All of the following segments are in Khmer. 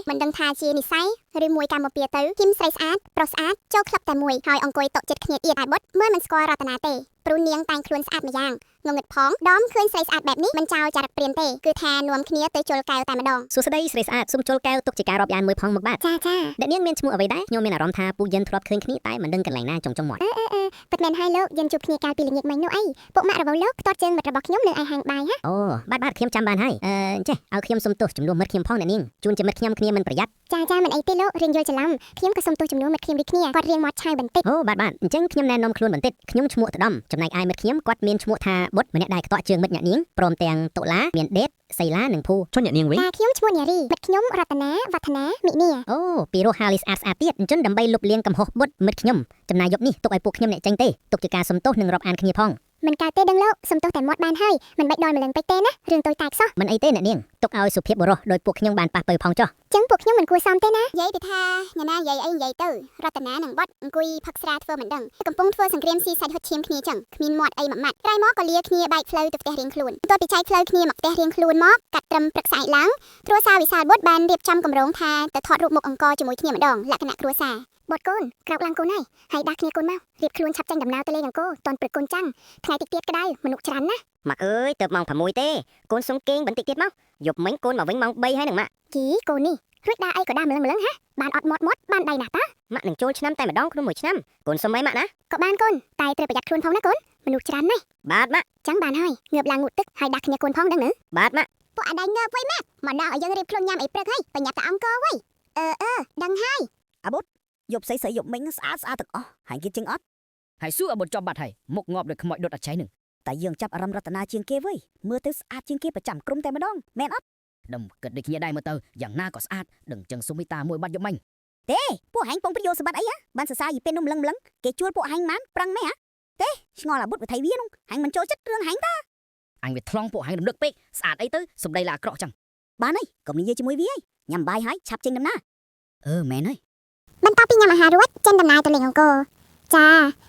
មិនដឹងថាជានិស្ស័យឬមួយកម្មពៀទៅគឹមស្រីស្អាតប្រុសស្អាតចូលក្លឹបតែមួយហើយអង្គុយតុចិត្តគ្នាទៀតឯបុតមើលមិនស្គាល់រតនាទេព្រោះនាងតែងខ្លួនស្អាតម្យ៉ាងងងឹតផងដំឃើញស្រីស្អាតបែបនេះមិនចោលចរិតព្រានទេគឺថានាំគ្នាទៅជល់កែវតែម្ដងសួស្ដីស្រីស្អាតសូមជល់កែវទុកជាការរាប់អានមួយផងមកបាទចាអ្នកនាងមានឈ្មោះអ្វីដែរខ្ញុំមានអារម្មណ៍ថាពូយិនធ្លាប់ឃើញគ្នាតែមិនដឹងកន្លែងណាចុងមាត់ពិតមែនហើយលោកយើងជួបគ្នាកាលពីល្ងាចមិញនោះអីពុកម៉ាក់របស់លោកផ្ទាត់ជើងមិត្តរបស់ខ្ញុំនៅឯហាងបាយហ៎អូបាទខ្ញុំចាំបានហើយចេះឲ្យខ្ញុំសុំទោសចំនួនមិត្តខ្ញុំផងអ្នកនាងជួនជាមិត្តខ្ញុំគ្នាមិនប្រយ័ត្នចាមិនអីទេលោករៀងយល់ច្រឡំខ្ញុំក៏សុំទោសចំនួនមិត្តខ្ញុំដូចគ្នាគាត់រៀងមាត់ឆាយបន្តិចអូបាទអញ្ចឹងខ្ញុំណែនាំខ្លួនបន្តិចខ្ញុំឈ្មោះតដំចំណែកឯមិត្តខ្ញុំគាត់មានឈ្មោះថាបុត្រម្នាក់ដែលខ្ទាក់ជើងមិត្តអ្នកនាងព្រមទាំងតុលាមានដេតសីឡានិងភូជន់អ្នកនាងវិញតែខ្ញុំឈ្មោះនារីមិត្តខ្ញុំរតនាវឌ្ឍនាមិនីអូពីរោះហាលីស្អាតទៀតអញ្ចឹងដើម្បីលុបលាងកំហុសបុត្រមិត្តខ្ញុំចំណាយយប់នេះទុកឲ្យពួកខ្ញុំអ្នកចេញទេទុកជាការសុំទោសនិងរាប់អានគ្នាផងមិនកើតទេដឹងលោកសុំទោសតែមាត់បានហើយមិនបាច់ដល់ម្លឹងពេកទេណារឿងតូចតាចសោះមិនអីទេអ្នកនាងទុកឲ្យសុភាពបុរសដោយពួកខ្ញុំបានប៉ះពើផងចុះចឹងពួកខ្ញុំមិនគួរសមទេណានិយាយទៅថាញ៉ាណានិយាយអីនិយាយទៅរតនានិងបុត្រអង្គុយផឹកស្រាធ្វើមិនដឹងកំពុងធ្វើសង្គ្រាមស៊ីសាច់ហុចឈាមគ្នាចឹងគ្មានមាត់អីមួយម៉ាត់ក្រោយមកក៏លាគ្នាបែកផ្លូវទៅផ្ទះរៀងខ្លួនបន្ទាប់ពីចែកផ្លូវគ្នាមកផ្ទះរៀងខ្លួនមកកាត់ត្រឹមព្រឹកស្អែកឡើងគ្រួសារវិសាលបុត្របានរៀបចំគម្រោងថាទៅថតរូបមុខអង្គជាមួយគ្នាម្ដងលក្ខណៈគ្រួសារបុត្រកូនក្រោកឡើងកូនហើយដាស់គ្នាកូនមករៀបខ្លួនឆាប់ចាញ់ដំណើរទៅលេងអង្គរតន់ព្រឹកកូនចាំងថ្ងៃតិចទៀតក្តៅមនុស្សច្រើនណាស់ម៉ាក់អើយទៅម៉ោង6ទេកូនសុំគេងបន្តិចទៀតមកយប់មិញកូនមកវិញម៉ោង3ហើយនឹងម៉ាក់គីកូននេះរួចដើរអីក៏ដើរម្លឹងហ៎បានអត់មាត់បានដៃណាស់តាម៉ាក់នឹងចូលឆ្នាំតែម្ដងក្នុងមួយឆ្នាំកូនសុំអីម៉ាក់ណាក៏បានកូនតែត្រូវប្រយ័ត្នខ្លួនផងណាកូនមនុស្សច្រើនណាស់បាទម៉ាក់ចឹងបានហើយងើបឡើងងូតទឹកហើយដាស់គ្នាកូនផងដឹងទេបាទម៉ាក់ពួកអាដៃងើបវិញម៉ាក់មកដល់ឲ្យយើងរៀបខ្លួនញ៉ាំអីព្រឹកហើយបញ្ញាប់តែអង្គរវិញដឹងហើយអាបុតយប់ស្អីយប់មិញស្អាតទាំងអស់ហើយគេជាងអត់ហើយសួរអាបុតចប់បាត់ហើយមុខងាប់ដូចខ្មោចដុតអច្ឆៃនឹងតែយើងចាប់អារម្មណ៍រតនាជាងគេវិញមើលទៅស្អាតជាងគេប្រចាំក្រុមតែម្ដងមែនអត់ដឹងគិតដូចគ្នាដែរមើលទៅយ៉ាងណាក៏ស្អាតដឹងចឹងសុំមីតាមួយបាត់យប់មិញទេពួកហែងពងប្រយោជន៍សម្បត្តិអីហ៎បានសរសើរយីពេលនោះម្លឹងគេជួលពួកហែងបានប្រឹងមែនហ៎ទេឆ្ងល់អាបុតវិថីវានោះហែងមិនចូលចិត្តរឿងហែងតាអញវាថ្លង់ពួកហែងរំលឹកពេកស្អាតអីទៅសំដីឡាអាក្រក់ចឹងបានហើយកុំនិយាយជាមួយវាញ៉ាំបាយហើយឆាប់ចេញដំណើរមែនហើយបន្ទាប់ពីញ៉ាំអាហាររួចចេញដំណើរទៅលេងអង្គរច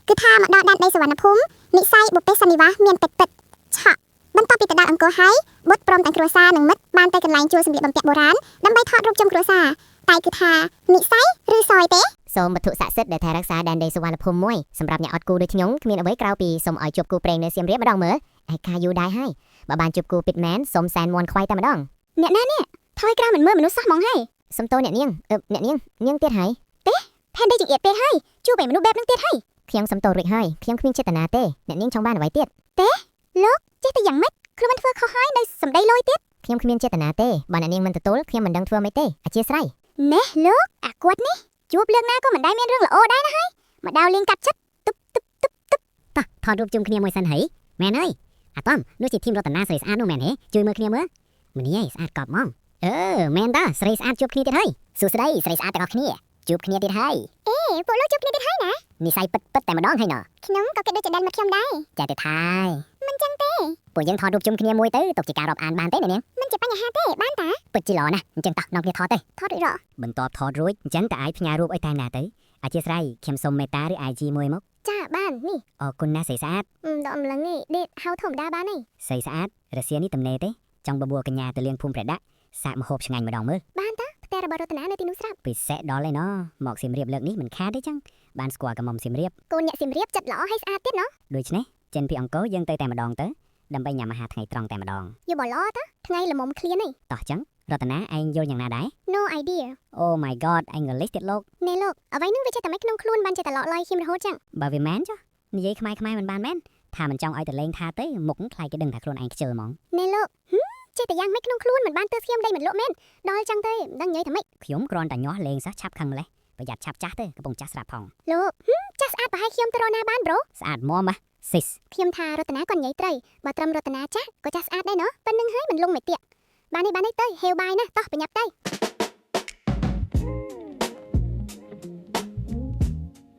ាគឺថាមកដល់ដែនដីសវណ្ណភូមិនិស័យបុព្វេសន្និវាសមានតិចឆក់បន្ទាប់ពីទៅដល់អង្គរហើយបុត្រព្រមទាំងគ្រួសារនិងមិត្តបានទៅកន្លែងជួលសម្លៀកបំពាក់បុរាណដើម្បីថតរូបជុំគ្រួសារតែគឺថានិស័យឬសយទេសូមវត្ថុស័ក្តិសិទ្ធិដែលថែរក្សាដែនដីសុវណ្ណភូមិមួយសម្រាប់អ្នកអត់គូដូចខ្ញុំគ្មានអ្វីក្រៅពីសូមឲ្យជួបគូព្រេងនៅសៀមរាបម្ដងមើលឯកាយូរដែរហើយបើបានជួបគូពិតមែនសូមសែនមន់ខ្វៃតែម្ដងអ្នកណានេះថយក្រៅមិនមើលមនុស្សសោះហ្មងហេសំទោអ្នកនាងនាងទៀតហើយទេផែនដីចង្អៀតពេកហើយជួបតែមនុស្សបែបហ្នឹងទៀតហើយខ្ញុំសំទោរួចហើយខ្ញុំគ្មានចេតនាទេអ្នកនាងចង់បានអ្វីទៀតទេលោកចេះតែយ៉ាងម៉េចខ្លួនមិនធ្វើខុសហើយនៅសំដីលយទៀតខ្ញុំគ្មានចេតនាទេបើអ្នកនាងមិនទទួលខ្ញុំមិនដឹងធ្វើម៉េចទេអធិស្ឋានណែលោកអាគាត់នេះជួបលើកណាក៏មិនដែលមានរឿងល្អដែរណាហើយមកដៅលេងកាត់ចិត្តតោះថតរូបជុំគ្នាមួយសិនហីមែនហើយអាតំនោះជាធីមរតនាស្រីស្អាតនោះមែនហេជួយមើលគ្នាមើលម្នាយស្អាតកប់ហ្មងមែនតាស្រីស្អាតជួបគ្នាទៀតហើយសួស្ដីស្រីស្អាតទាំងអស់គ្នាជួបគ្នាទៀតហើយពួកលោកជួបគ្នាទៀតហើយណានិស័យពិតតែម្ដងហើយណ៎ខ្ញុំក៏គិតដូចចដិនមកខ្ញុំដែរចាទៅថាយមិនចឹងទេពួកយើងថតរូបជុំគ្នាមួយទៅទុកជាការរាប់អានបានទេអ្នកនាងមិនជាបញ្ហាទេបានតាពិតជាល្អណាស់អញ្ចឹងតោះនាំគ្នាថតទេថតរួចរកបន្ទាប់ថតរួចអញ្ចឹងតើអាចផ្ញើរូបឲ្យតាមណាទៅអធិស្ឋានខ្ញុំសុំមេត្តាឬ IG មួយមកចាបាននេះអរគុណណាស់ស្រីស្អាតដកម្លឹងនេះដេកហៅធម្មតាបានទេស្រីស្អាតរសៀលនេះតំណេទេចង់បបួលកញ្ញាទៅលៀងភូមិព្រះដាក់សាកម្ហូបឆ្ងាញ់ម្ដងមើលបានតាផ្ទះរបស់រតនានៅទីនោះស្រាប់ពិសេសដល់ឯណោះមកសៀមរាបលើកនេះមិនខាតទេចឹងបានស្គាល់កមុំសៀមរាបកូនអ្នកសៀមរាបចិត្តល្អហើយស្អាតទៀតណោះដូច្នេះចេញពីអង្គរយើងទៅតែម្ដងទៅដើម្បីញ៉ាំអាហារថ្ងៃត្រង់តែម្ដងយល់បល្អតាថ្ងៃល្មមឃ្លាននេះតោះចឹងរតនាឯងយល់យ៉ាងណាដែរ No idea Oh my god ឯងងលិចទៀតលោកណែលោកអ្វីនឹងវាចេះតែមិនក្នុងខ្លួនបានចេះតែឡកឡយខ្ញុំរហូតចឹងបើវាមែនចុះនិយាយខ្មែរមិនបានមែនថាមិនចង់ឲ្យតលេងថាទេមុខខ្លាចគេដឹងថាខ្លួនឯងខ្ជិលហ្មងណែលោកចេះតែយ៉ាងមិនក្នុងខ្លួនមិនបានទៅស្គៀមដីមិនលក់មែនដល់ចឹងទេមិនដឹងនិយាយថាម៉េចខ្ញុំគ្រាន់តែញាស់លេងសោះឆាប់ខឹងម្លេះប្រយ័ត្នឆាប់ចាស់ទេកំពុងចាស់ស្រាប់ផងលោកចាស់ស្អាតប្រហែលខ្ញុំទៅរកណាបានប្រូស្អាតហ្មងស៊ីសខ្ញុំថារតនាគាត់និយាយត្រូវបើត្រឹមរតនាចាស់ក៏ចាស់ស្អាតដែរណោះប៉ុណ្្នឹងហើយមិនលងមិនទៀតបាននេះទៅហេវបាយណាតោះប្រញាប់ទៅ